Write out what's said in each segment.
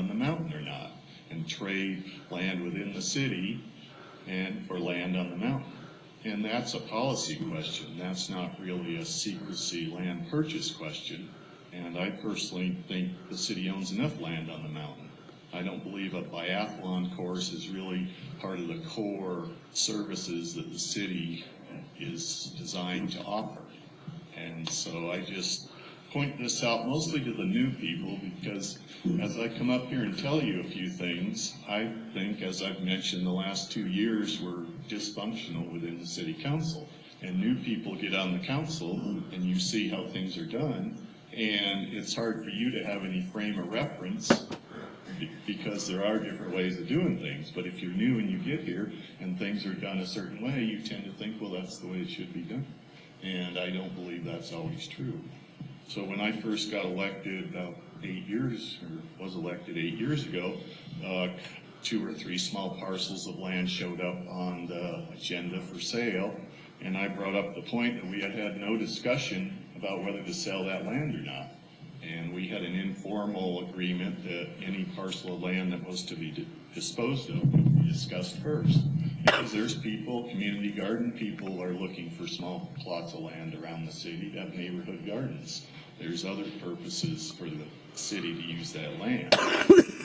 on the mountain or not, and trade land within the city and for land on the mountain. And that's a policy question. That's not really a secrecy land purchase question. And I personally think the city owns enough land on the mountain. I don't believe a biathlon course is really part of the core services that the city is designed to offer. And so I just point this out mostly to the new people, because as I come up here and tell you a few things, I think, as I've mentioned, the last 2 years were dysfunctional within the city council. And new people get on the council and you see how things are done, and it's hard for you to have any frame of reference because there are different ways of doing things. But if you're new and you get here and things are done a certain way, you tend to think, well, that's the way it should be done. And I don't believe that's always true. So when I first got elected about 8 years, or was elected 8 years ago, 2 or 3 small parcels of land showed up on the agenda for sale, and I brought up the point that we had had no discussion about whether to sell that land or not. And we had an informal agreement that any parcel of land that was to be disposed of would be discussed first. Because there's people, community garden people are looking for small plots of land around the city to have neighborhood gardens. There's other purposes for the city to use that land.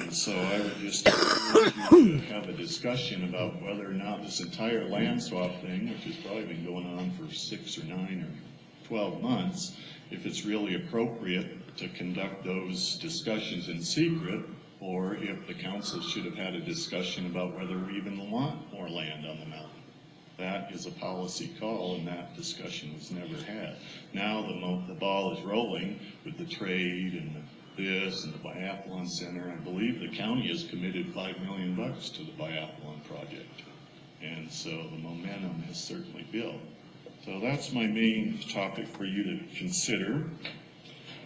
And so I would just encourage you to have a discussion about whether or not this entire land swap thing, which has probably been going on for 6 or 9 or 12 months, if it's really appropriate to conduct those discussions in secret, or if the council should have had a discussion about whether we even want more land on the mountain. That is a policy call, and that discussion was never had. Now the ball is rolling with the trade and this and the biathlon center. I believe the county has committed $5 million to the biathlon project. And so the momentum has certainly built. So that's my main topic for you to consider.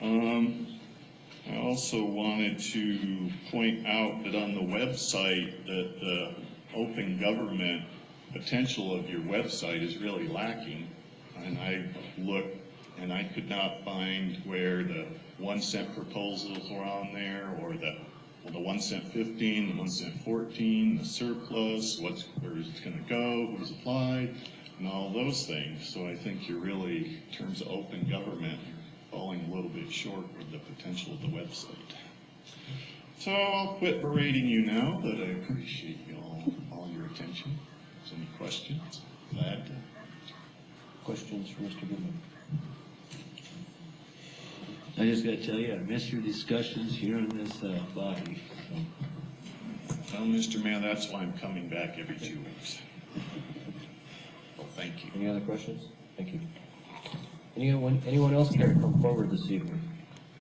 I also wanted to point out that on the website that the open government potential of your website is really lacking. And I looked and I could not find where the 1 cent proposals were on there, or the 1 cent 15, the 1 cent 14, the surplus, where it's going to go, who's applied, and all those things. So I think you're really, in terms of open government, falling a little bit short of the potential of the website. So I'll quit berating you now, but I appreciate you all your attention. If there's any questions, glad to. Questions for Mr. Goodenough? I just got to tell you, I miss your discussions here in this body. Well, Mr. Mayor, that's why I'm coming back every 2 weeks. Well, thank you. Any other questions? Thank you. Anyone else care to come forward this evening?